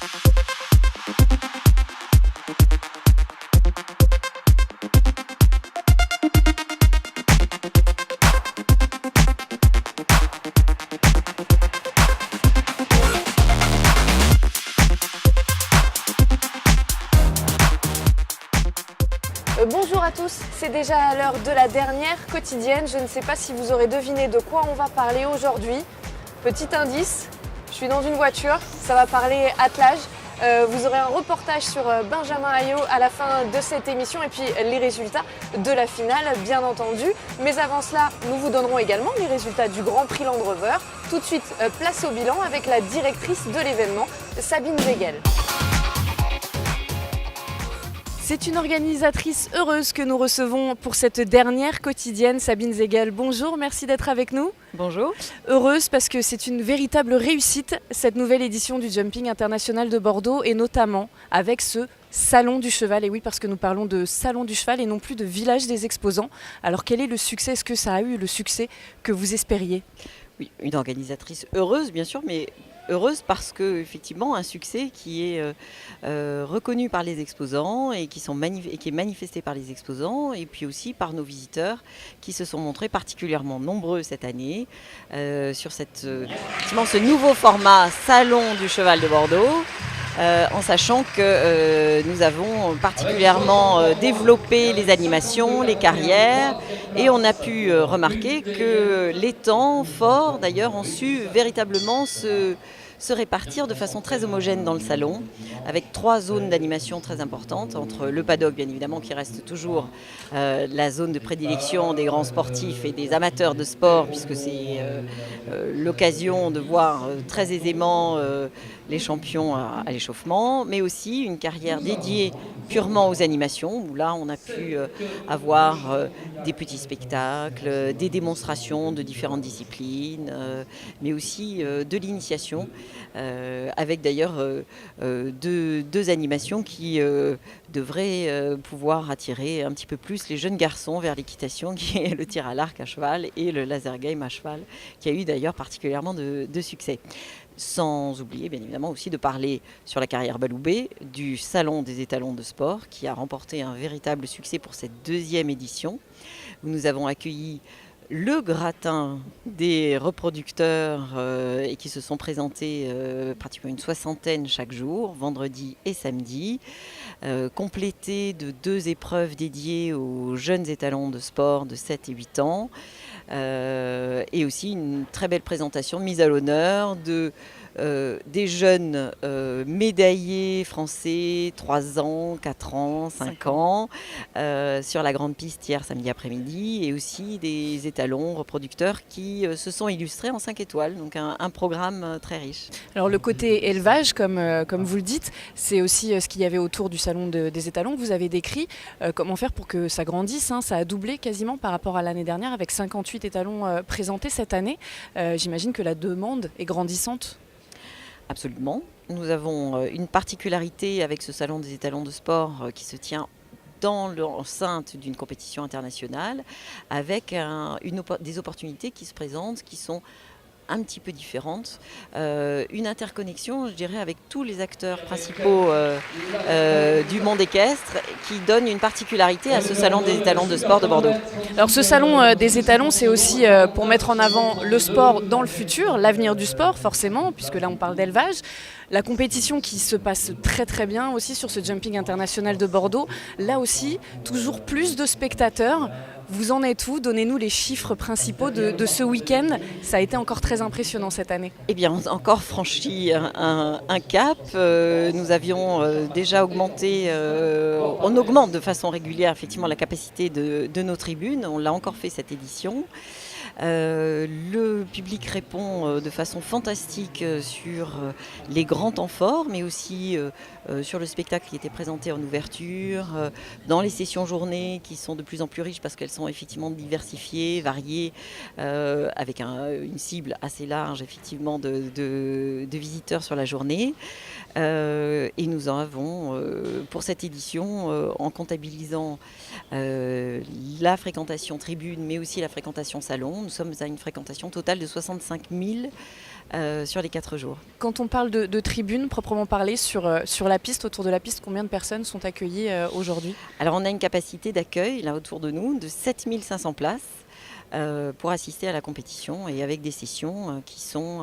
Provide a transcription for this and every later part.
Bonjour à tous, c'est déjà l'heure de la dernière quotidienne. Je ne sais pas si vous aurez deviné de quoi on va parler aujourd'hui. Petit indice, je suis dans une voiture, ça va parler attelage. Vous aurez un reportage sur Benjamin Ayot à la fin de cette émission et puis les résultats de la finale, bien entendu. Mais avant cela, nous vous donnerons également les résultats du Grand Prix Land Rover. Tout de suite, place au bilan avec la directrice de l'événement, Sabine Zegel. C'est une organisatrice heureuse que nous recevons pour cette dernière quotidienne, Sabine Zegel. Bonjour, merci d'être avec nous. Bonjour. Heureuse parce que c'est une véritable réussite, cette nouvelle édition du Jumping International de Bordeaux, et notamment avec ce Salon du Cheval. Et oui, parce que nous parlons de Salon du Cheval et non plus de Village des Exposants. Alors quel est le succès? Est-ce que ça a eu le succès que vous espériez? Oui, une organisatrice heureuse, bien sûr, mais heureuse parce que effectivement un succès qui est reconnu par les exposants et qui est manifesté par les exposants et puis aussi par nos visiteurs qui se sont montrés particulièrement nombreux cette année sur ce nouveau format Salon du Cheval de Bordeaux. En sachant que nous avons particulièrement développé les animations, les carrières, et on a pu remarquer que les temps forts d'ailleurs ont su véritablement se répartir de façon très homogène dans le salon, avec 3 zones d'animation très importantes, entre le paddock bien évidemment qui reste toujours la zone de prédilection des grands sportifs et des amateurs de sport, puisque c'est l'occasion de voir très aisément les champions à l'échauffement, mais aussi une carrière dédiée purement aux animations, où là on a pu avoir des petits spectacles, des démonstrations de différentes disciplines, mais aussi de l'initiation, avec d'ailleurs deux animations qui devraient pouvoir attirer un petit peu plus les jeunes garçons vers l'équitation, qui est le tir à l'arc à cheval et le laser game à cheval, qui a eu d'ailleurs particulièrement de succès. Sans oublier bien évidemment aussi de parler sur la carrière Baloubet du Salon des étalons de sport qui a remporté un véritable succès pour cette 2e édition, où nous avons accueilli le gratin des reproducteurs et qui se sont présentés pratiquement une 60aine chaque jour, vendredi et samedi, complété de 2 épreuves dédiées aux jeunes étalons de sport de 7 et 8 ans. Et aussi une très belle présentation mise à l'honneur des jeunes médaillés français 3 ans, 4 ans, 5 ans sur la grande piste hier samedi après-midi, et aussi des étalons reproducteurs qui se sont illustrés en 5 étoiles, donc un programme très riche. Alors le côté élevage, comme vous le dites, c'est aussi ce qu'il y avait autour du salon des étalons que vous avez décrit. Comment faire pour que ça grandisse, hein? Ça a doublé quasiment par rapport à l'année dernière avec 58 étalons présentés cette année. J'imagine que la demande est grandissante. Absolument. Nous avons une particularité avec ce salon des étalons de sport qui se tient dans l'enceinte d'une compétition internationale, avec des opportunités qui se présentent, qui sont un petit peu différentes, une interconnexion, je dirais, avec tous les acteurs principaux du monde équestre, qui donne une particularité à ce salon des étalons de sport de Bordeaux. Alors ce salon des étalons, c'est aussi pour mettre en avant le sport dans le futur, l'avenir du sport forcément, puisque là on parle d'élevage. La compétition qui se passe très très bien aussi sur ce Jumping International de Bordeaux, là aussi toujours plus de spectateurs. Vous en êtes où? Donnez-nous les chiffres principaux de ce week-end. Ça a été encore très impressionnant cette année. Eh bien, on a encore franchi un cap. Nous avions déjà augmenté, on augmente de façon régulière effectivement la capacité de nos tribunes. On l'a encore fait cette édition. Le public répond de façon fantastique sur les grands temps forts, mais aussi sur le spectacle qui était présenté en ouverture, dans les sessions journées qui sont de plus en plus riches parce qu'elles sont effectivement diversifiées, variées, avec une cible assez large effectivement de visiteurs sur la journée. Et nous en avons pour cette édition, en comptabilisant la fréquentation tribune mais aussi la fréquentation salon, nous sommes à une fréquentation totale de 65 000 sur les 4 jours. Quand on parle de tribunes, proprement parlé, sur la piste, autour de la piste, combien de personnes sont accueillies aujourd'hui ? Alors on a une capacité d'accueil là autour de nous de 7500 places pour assister à la compétition et avec des sessions qui sont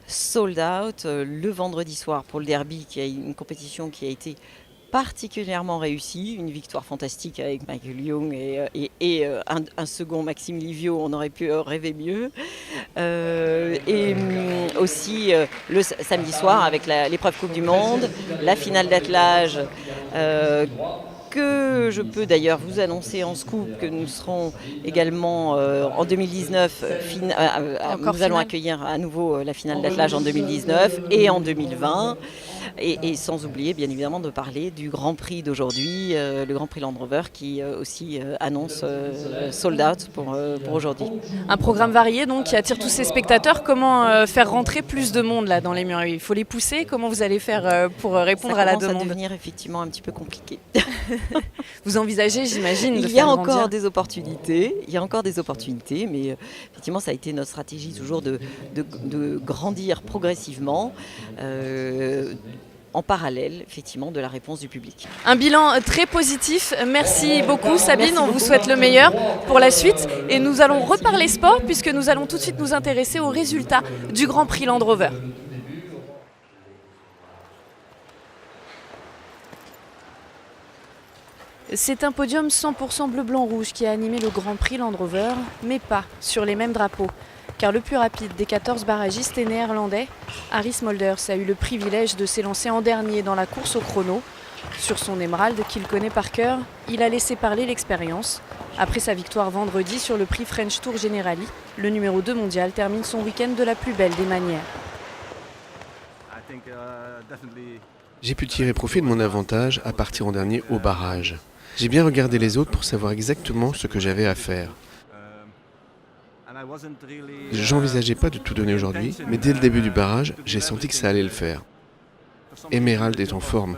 sold out le vendredi soir pour le derby, qui est une compétition qui a été particulièrement réussie, une victoire fantastique avec Michael Young et un second Maxime Livio, on aurait pu rêver mieux. Aussi le samedi soir avec l'épreuve Coupe du Monde, la finale d'attelage que je peux d'ailleurs vous annoncer en scoop que nous serons également en 2019, nous allons accueillir à nouveau la finale d'attelage en 2019 et en 2020. Et sans oublier bien évidemment de parler du Grand Prix d'aujourd'hui, le Grand Prix Land Rover qui aussi annonce sold out pour aujourd'hui. Un programme varié donc qui attire tous ces spectateurs. Comment faire rentrer plus de monde là dans les murs ? Il faut les pousser. Comment vous allez faire pour répondre à la demande ? Ça commence à devenir effectivement un petit peu compliqué. Vous envisagez, j'imagine, de Il y a encore des opportunités. Il y a encore des opportunités, mais effectivement ça a été notre stratégie toujours de grandir progressivement. En parallèle, effectivement, de la réponse du public. Un bilan très positif. Merci beaucoup Sabine, on vous souhaite le meilleur pour la suite. Et nous allons reparler sport puisque nous allons tout de suite nous intéresser aux résultats du Grand Prix Land Rover. C'est un podium 100% bleu-blanc-rouge qui a animé le Grand Prix Land Rover, mais pas sur les mêmes drapeaux. Car le plus rapide des 14 barragistes est néerlandais. Harry Smolders a eu le privilège de s'élancer en dernier dans la course au chrono. Sur son émeraude qu'il connaît par cœur, il a laissé parler l'expérience. Après sa victoire vendredi sur le prix French Tour Generali, le numéro 2 mondial termine son week-end de la plus belle des manières. J'ai pu tirer profit de mon avantage à partir en dernier au barrage. J'ai bien regardé les autres pour savoir exactement ce que j'avais à faire. J'envisageais pas de tout donner aujourd'hui, mais dès le début du barrage, j'ai senti que ça allait le faire. Emerald est en forme.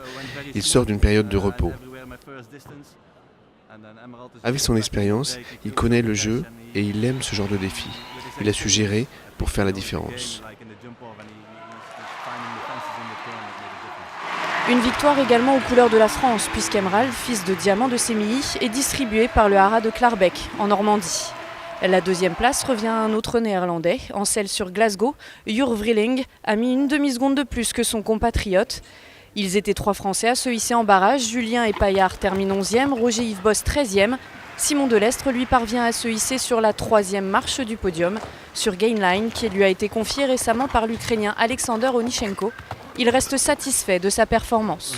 Il sort d'une période de repos. Avec son expérience, il connaît le jeu et il aime ce genre de défi. Il a su gérer pour faire la différence. Une victoire également aux couleurs de la France, puisqu'Emerald, fils de Diamant de Sémilly, est distribué par le haras de Clarbeck, en Normandie. La deuxième place revient à un autre néerlandais. En selle sur Glasgow, Jur Vrieling a mis une demi-seconde de plus que son compatriote. Ils étaient 3 Français à se hisser en barrage. Julien et Paillard terminent 11e, Roger-Yves Boss 13e. Simon Delestre lui parvient à se hisser sur la 3e marche du podium, sur Gainline, qui lui a été confiée récemment par l'Ukrainien Alexander Onichenko. Il reste satisfait de sa performance.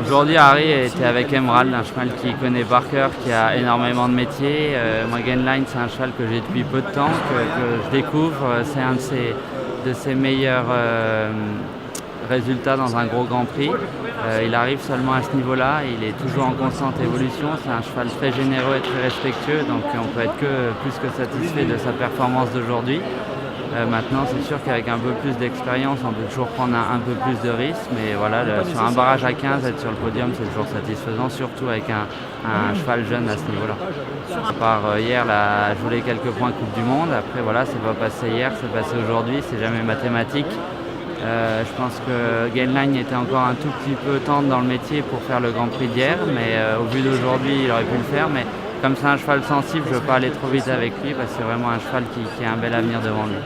Aujourd'hui, Harry était avec Emerald, un cheval qu'il connaît par cœur, qui a énormément de métiers. Moi, Gainline, c'est un cheval que j'ai depuis peu de temps, que je découvre. C'est un de ses meilleurs résultats dans un gros Grand Prix. Il arrive seulement à ce niveau-là, il est toujours en constante évolution. C'est un cheval très généreux et très respectueux, donc on peut être que plus que satisfait de sa performance d'aujourd'hui. Maintenant, c'est sûr qu'avec un peu plus d'expérience, on peut toujours prendre un peu plus de risques, mais voilà, sur un barrage à 15, être sur le podium, c'est toujours satisfaisant, surtout avec un cheval jeune à ce niveau-là. À part hier, là, je voulais quelques points Coupe du Monde. Après, voilà, c'est pas passé hier, c'est passé aujourd'hui, c'est jamais mathématique. Je pense que Gainline était encore un tout petit peu tendre dans le métier pour faire le Grand Prix d'hier, mais au vu d'aujourd'hui, il aurait pu le faire. Mais comme c'est un cheval sensible, je ne veux pas aller trop vite avec lui parce que c'est vraiment un cheval qui a un bel avenir devant lui.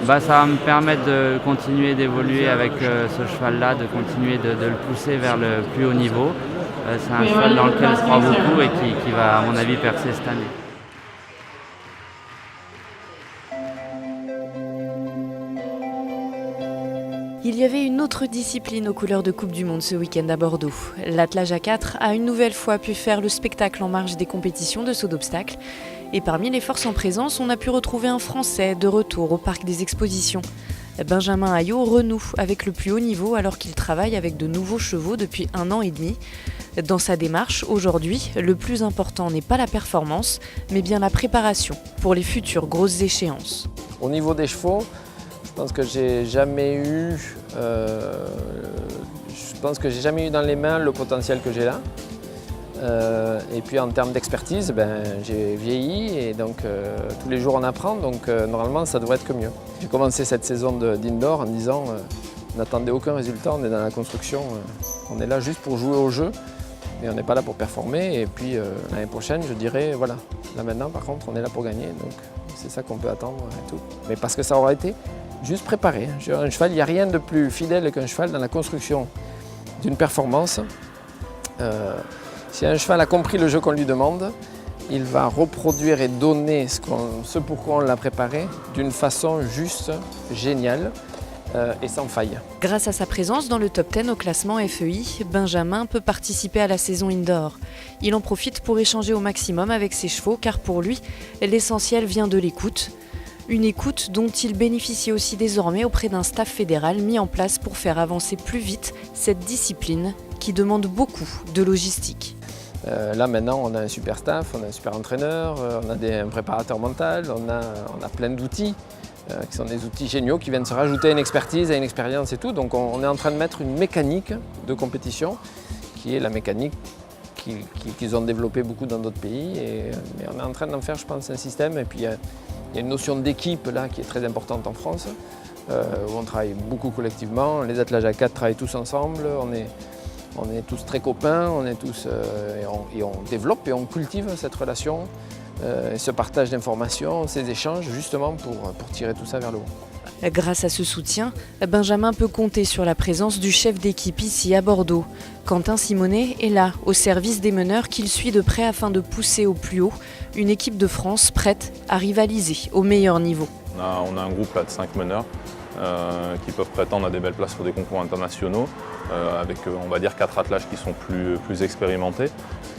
Ça va me permettre de continuer d'évoluer avec ce cheval-là, de continuer de le pousser vers le plus haut niveau. C'est un cheval dans lequel je crois beaucoup et qui va, à mon avis, percer cette année. Il y avait une autre discipline aux couleurs de Coupe du Monde ce week-end à Bordeaux. L'attelage à 4 a une nouvelle fois pu faire le spectacle en marge des compétitions de saut d'obstacles. Et parmi les forces en présence, on a pu retrouver un Français de retour au Parc des Expositions. Benjamin Ayot renoue avec le plus haut niveau alors qu'il travaille avec de nouveaux chevaux depuis 1 an et demi. Dans sa démarche, aujourd'hui, le plus important n'est pas la performance, mais bien la préparation pour les futures grosses échéances. Au niveau des chevaux, je pense que j'ai jamais eu dans les mains le potentiel que j'ai là. Et puis en termes d'expertise, j'ai vieilli et donc tous les jours on apprend, donc normalement ça devrait être que mieux. J'ai commencé cette saison d'indoor en disant on n'attendait aucun résultat, on est dans la construction, on est là juste pour jouer au jeu et on n'est pas là pour performer. Et puis l'année prochaine je dirais voilà, là maintenant par contre on est là pour gagner, donc c'est ça qu'on peut attendre et tout. Mais parce que ça aura été juste préparé. Un cheval, il n'y a rien de plus fidèle qu'un cheval dans la construction d'une performance. Si un cheval a compris le jeu qu'on lui demande, il va reproduire et donner ce pourquoi on l'a préparé d'une façon juste, géniale et sans faille. Grâce à sa présence dans le top 10 au classement FEI, Benjamin peut participer à la saison indoor. Il en profite pour échanger au maximum avec ses chevaux car pour lui, l'essentiel vient de l'écoute. Une écoute dont il bénéficie aussi désormais auprès d'un staff fédéral mis en place pour faire avancer plus vite cette discipline qui demande beaucoup de logistique. Là maintenant on a un super staff, on a un super entraîneur, on a un préparateur mental, on a plein d'outils qui sont des outils géniaux qui viennent se rajouter à une expertise, à une expérience et tout. Donc on est en train de mettre une mécanique de compétition qui est la mécanique qu'ils ont développée beaucoup dans d'autres pays. Mais on est en train d'en faire je pense un système et puis il y a une notion d'équipe là qui est très importante en France où on travaille beaucoup collectivement, les attelages à 4 travaillent tous ensemble, on est tous très copains, on est tous, et on développe et on cultive cette relation, et ce partage d'informations, ces échanges justement pour tirer tout ça vers le haut. Grâce à ce soutien, Benjamin peut compter sur la présence du chef d'équipe ici à Bordeaux. Quentin Simonet est là, au service des meneurs qu'il suit de près afin de pousser au plus haut une équipe de France prête à rivaliser au meilleur niveau. On a un groupe là, de 5 meneurs qui peuvent prétendre à des belles places sur des concours internationaux, avec on va dire 4 attelages qui sont plus expérimentés.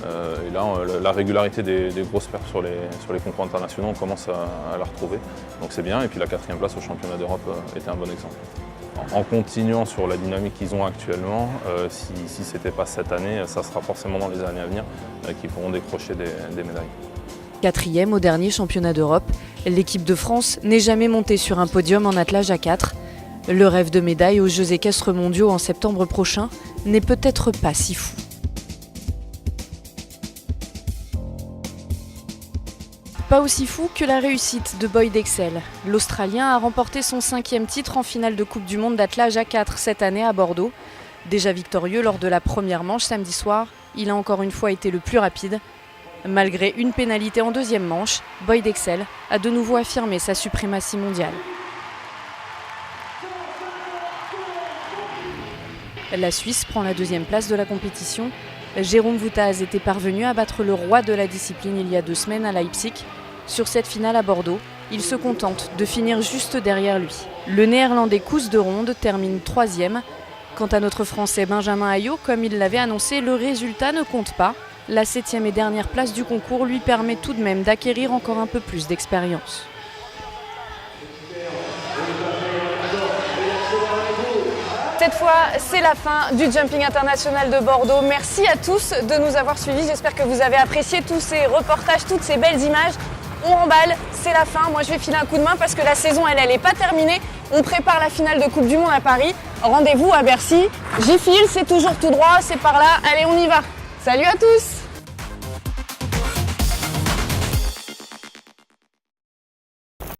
Et là, la régularité des grosses perfs sur les concours internationaux, on commence à la retrouver. Donc c'est bien, et puis la 4e place au championnat d'Europe était un bon exemple. En continuant sur la dynamique qu'ils ont actuellement, si ce n'était pas cette année, ça sera forcément dans les années à venir qu'ils pourront décrocher des médailles. 4e au dernier championnat d'Europe, l'équipe de France n'est jamais montée sur un podium en attelage à 4. Le rêve de médaille aux Jeux équestres mondiaux en septembre prochain n'est peut-être pas si fou. Pas aussi fou que la réussite de Boyd Excel. L'Australien a remporté son 5e titre en finale de Coupe du Monde d'attelage à 4 cette année à Bordeaux. Déjà victorieux lors de la première manche samedi soir, il a encore une fois été le plus rapide. Malgré une pénalité en 2e manche, Boyd Excel a de nouveau affirmé sa suprématie mondiale. La Suisse prend la 2e place de la compétition. Jérôme Woutaz était parvenu à battre le roi de la discipline il y a 2 semaines à Leipzig. Sur cette finale à Bordeaux, il se contente de finir juste derrière lui. Le Néerlandais Koos de Ronde termine 3e. Quant à notre Français Benjamin Ayot, comme il l'avait annoncé, le résultat ne compte pas. La 7e et dernière place du concours lui permet tout de même d'acquérir encore un peu plus d'expérience. Cette fois, c'est la fin du Jumping International de Bordeaux. Merci à tous de nous avoir suivis. J'espère que vous avez apprécié tous ces reportages, toutes ces belles images. On remballe, c'est la fin. Moi, je vais filer un coup de main parce que la saison, elle n'est pas terminée. On prépare la finale de Coupe du Monde à Paris. Rendez-vous à Bercy. J'y file, c'est toujours tout droit, c'est par là. Allez, on y va. Salut à tous!